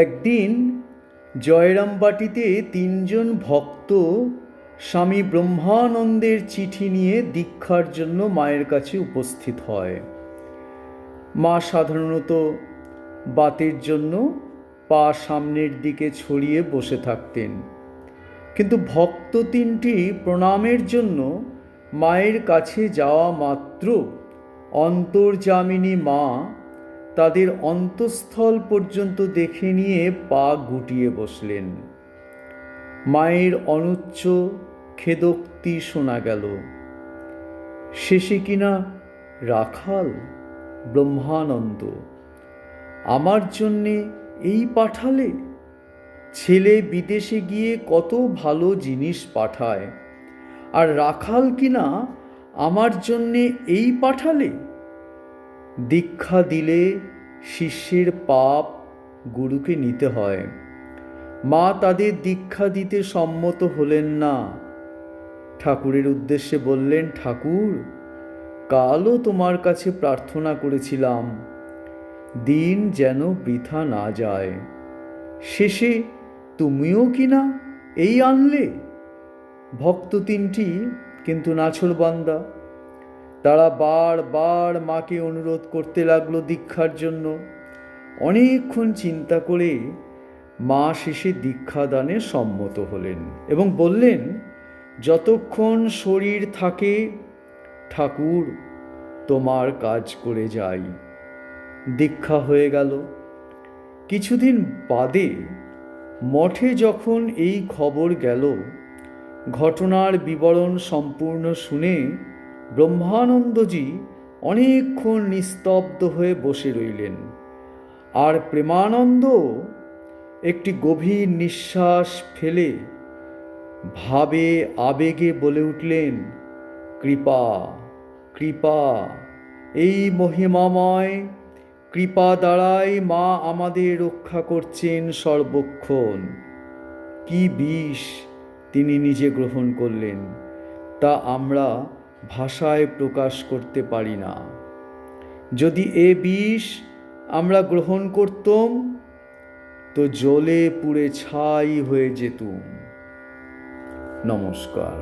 একদিন জয়রামবাটিতে তিনজন ভক্ত স্বামী ব্রহ্মানন্দের চিঠি নিয়ে দীক্ষার জন্য মায়ের কাছে উপস্থিত হয়। মা সাধারণত বাতের জন্য পা সামনের দিকে ছড়িয়ে বসে থাকতেন, কিন্তু ভক্ত তিনটি প্রণামের জন্য মায়ের কাছে যাওয়া মাত্র অন্তর্যামিনী মা তাদের অন্তঃস্থল পর্যন্ত দেখে নিয়ে পা গুটিয়ে বসলেন। মায়ের অনুচ্চ খেদোক্তি শোনা গেল, শেষে কিনা রাখাল ব্রহ্মানন্দ, আমার জন্যে এই পাঠালে? ছেলে বিদেশে গিয়ে কত ভালো জিনিস পাঠায়, আর রাখাল কিনা আমার জন্যে এই পাঠালে? দীক্ষা দিলে শিষ্যের পাপ গুরুকে নিতে হয়। মা তাদের দীক্ষা দিতে সম্মত হলেন না। ঠাকুরের উদ্দেশ্যে বললেন, ঠাকুর, কালও তোমার কাছে প্রার্থনা করেছিলাম, দিন যেন বৃথা না যায়, শেষে তুমিও কিনা এই আনলে? ভক্ত তিনটি কিন্তু নাছোড়বান্দা। তারা বারবার মাকে অনুরোধ করতে লাগলো দীক্ষার জন্য। অনেকক্ষণ চিন্তা করে মা শেষে দীক্ষাদানে সম্মত হলেন এবং বললেন, যতক্ষণ শরীর থাকে ঠাকুর তোমার কাজ করে যাই। দীক্ষা হয়ে গেল। কিছুদিন বাদে মঠে যখন এই খবর গেল, ঘটনার বিবরণ সম্পূর্ণ শুনে ব্রহ্মানন্দজি অনেকক্ষণ নিস্তব্ধ হয়ে বসে রইলেন। আর প্রেমানন্দ একটি গভীর নিঃশ্বাস ফেলে ভাবে আবেগে বলে উঠলেন, কৃপা কৃপা, এই মহিমাময় কৃপা দ্বারাই মা আমাদের রক্ষা করছেন সর্বক্ষণ। কি বিষ তিনি নিজে গ্রহণ করলেন তা আমরা ভাষায় প্রকাশ করতে পারি না। যদি এ বিষ আমরা গ্রহণ করতাম তো জ্বলে পুড়ে ছাই হয়ে যেতুম। নমস্কার।